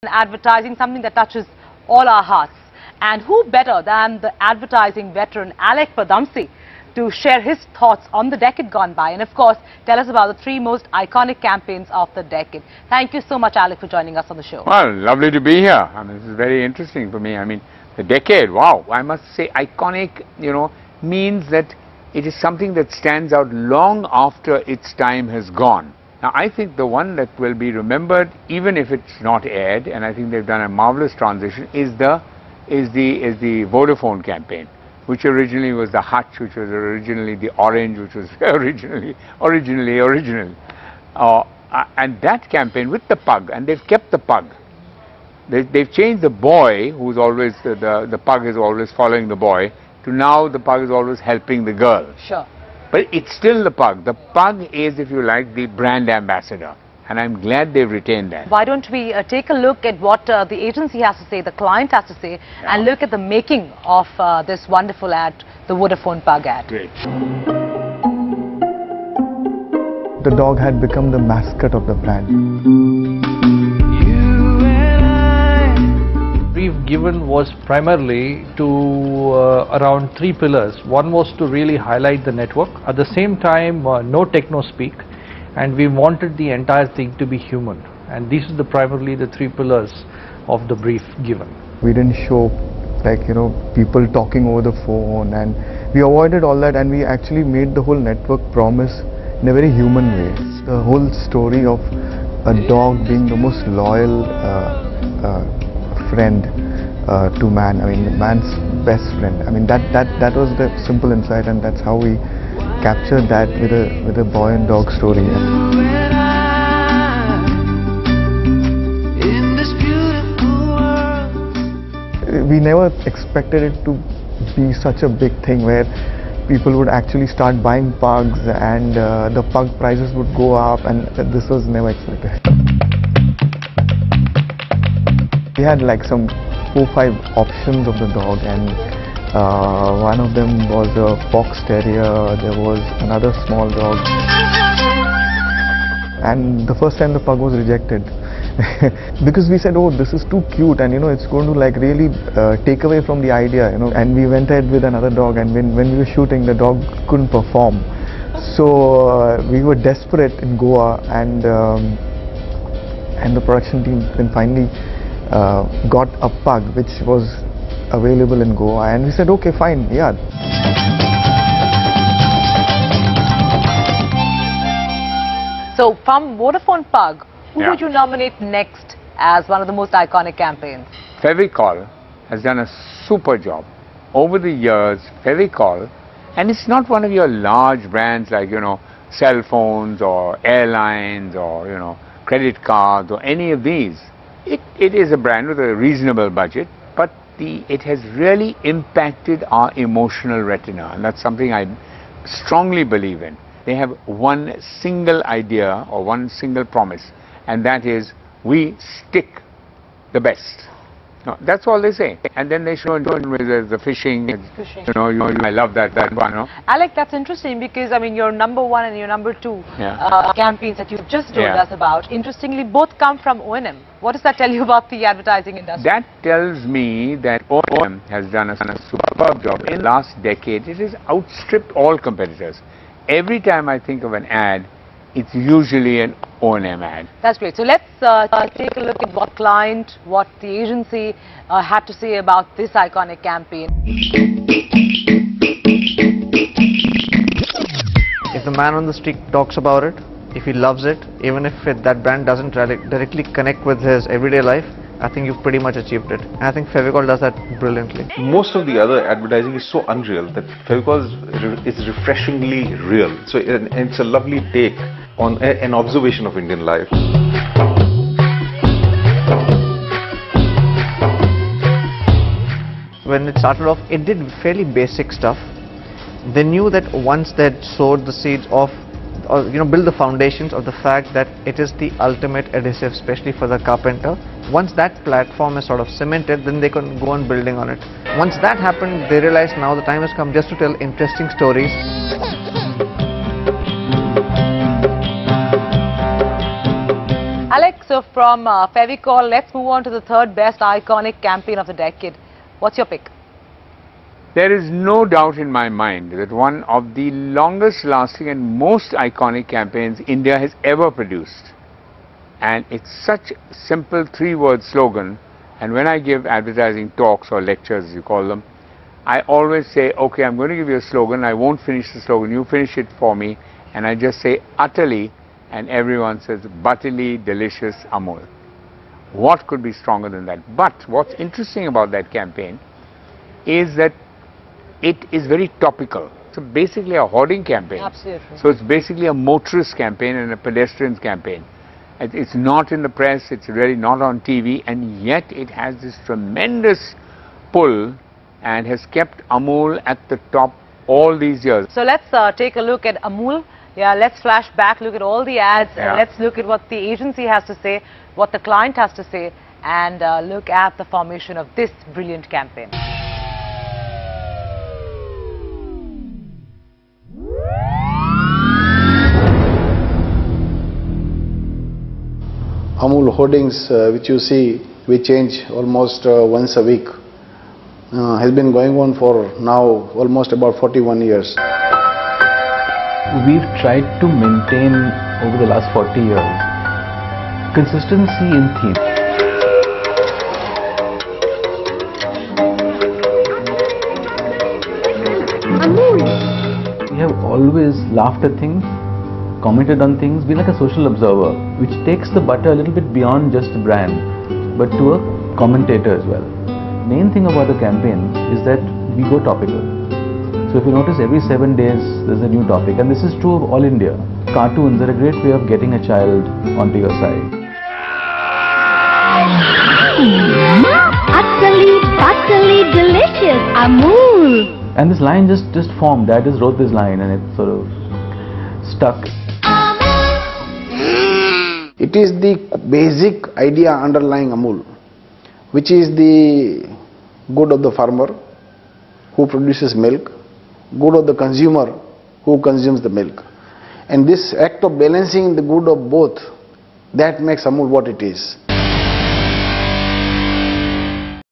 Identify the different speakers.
Speaker 1: Advertising, something that touches all our hearts. And who better than the advertising veteran Aylque Padamsee to share his thoughts on the decade gone by and of course tell us about the three most iconic campaigns of the decade. Thank you so much, Aylque, for joining us on the show.
Speaker 2: Well, lovely to be here. I mean, this is very interesting for me. I mean, the decade, wow, I must say iconic, means that it is something that stands out long after its time has gone. Now, I think the one that will be remembered, even if it's not aired, and I think they've done a marvelous transition, is the Vodafone campaign, which originally was the Hutch, which was originally the Orange, which was original. And that campaign with the pug, and they've kept the pug. They've changed the boy, who's always, the pug is always following the boy, to now the pug is always helping the girl.
Speaker 1: Sure.
Speaker 2: But it's still the pug. The pug is, if you like, the brand ambassador. And I'm glad they've retained that.
Speaker 1: Why don't we take a to at what the agency has to say, the client has to say, and look at the making of this wonderful ad, the Vodafone pug ad.
Speaker 2: Great.
Speaker 3: The dog had become the mascot of the brand.
Speaker 4: Brief given was primarily to around three pillars. One was to really highlight the network. At the same time, no techno speak, and we wanted the entire thing to be human. And these are primarily the three pillars of the brief given.
Speaker 3: We didn't show people talking over the phone, and we avoided all that, and we actually made the whole network promise in a very human way. The whole story of a dog being the most loyal friend to man. I mean, man's best friend. I mean, that was the simple insight, and that's how we captured that with a boy and dog story. We never expected it to be such a big thing where people would actually start buying pugs and the pug prices would go up, and this was never expected. We had like some 4-5 options of the dog, and one of them was a fox terrier, there was another small dog, and the first time the pug was rejected because we said, oh, this is too cute, and it's going to like really take away from the idea, and we went ahead with another dog, and when we were shooting, the dog couldn't perform, so we were desperate in Goa, and the production team then finally got a pug which was available in Goa, and we said, okay, fine, yeah.
Speaker 1: So from Vodafone pug, who would you nominate next as one of the most iconic campaigns?
Speaker 2: Fevicol has done a super job. Over the years, Fevicol, and it's not one of your large brands like, cell phones or airlines or, credit cards or any of these. It is a brand with a reasonable budget, but it has really impacted our emotional retina, and that's something I strongly believe in. They have one single idea or one single promise, and that is, we stick the best. No, that's all they say. And then they show the fishing. I love that one.
Speaker 1: Aylque, that's interesting because, I mean, your number one and your number two campaigns that you've just told us about, interestingly, both come from O&M. What does that tell you about the advertising industry?
Speaker 2: That tells me that O&M has done a superb job. In the last decade, it has outstripped all competitors. Every time I think of an ad, it's usually an O&M ad.
Speaker 1: That's great. So let's take a look at what what the agency had to say about this iconic campaign.
Speaker 5: If the man on the street talks about it, if he loves it, even if that brand doesn't directly connect with his everyday life, I think you've pretty much achieved it. And I think Fevicol does that brilliantly.
Speaker 6: Most of the other advertising is so unreal that Fevicol is refreshingly real. So it's a lovely take on an observation of Indian life.
Speaker 5: When it started off, it did fairly basic stuff. They knew that once they'd sowed the seeds of, build the foundations of the fact that it is the ultimate adhesive, especially for the carpenter. Once that platform is sort of cemented, then they can go on building on it. Once that happened, they realized now the time has come just to tell interesting stories.
Speaker 1: Aylque, So from Fevicol, let's move on to the third best iconic campaign of the decade. What's your pick?
Speaker 2: There is no doubt in my mind that one of the longest lasting and most iconic campaigns India has ever produced. And it's such a simple three-word slogan. And when I give advertising talks or lectures, as you call them, I always say, okay, I'm going to give you a slogan. I won't finish the slogan. You finish it for me. And I just say utterly, and everyone says butterly delicious Amul. What could be stronger than that? But what's interesting about that campaign is that it is very topical. So basically a hoarding campaign.
Speaker 1: Absolutely.
Speaker 2: So it's basically a motorist campaign and a pedestrians campaign. It's not in the press, it's really not on TV, and yet it has this tremendous pull and has kept Amul at the top all these years.
Speaker 1: So let's take a look at Amul. Yeah, let's flash back, look at all the ads, and let's look at what the agency has to say, what the client has to say, and look at the formation of this brilliant campaign.
Speaker 7: Amul hoardings, which you see, we change almost once a week, has been going on for now almost about 41 years.
Speaker 8: We've tried to maintain over the last 40 years consistency in theme. We have always laughed at things, commented on things, been like a social observer, which takes the butter a little bit beyond just the brand, but to a commentator as well. Main thing about the campaign is that we go topical. So if you notice, every 7 days there's a new topic, and this is true of all India. Cartoons are a great way of getting a child onto your side.
Speaker 9: Utterly delicious, Amul.
Speaker 8: And this line just formed. Dad just wrote this line and it sort of stuck.
Speaker 7: It is the basic idea underlying Amul, which is the good of the farmer who produces milk, good of the consumer who consumes the milk. And this act of balancing the good of both, that makes Amul what it is.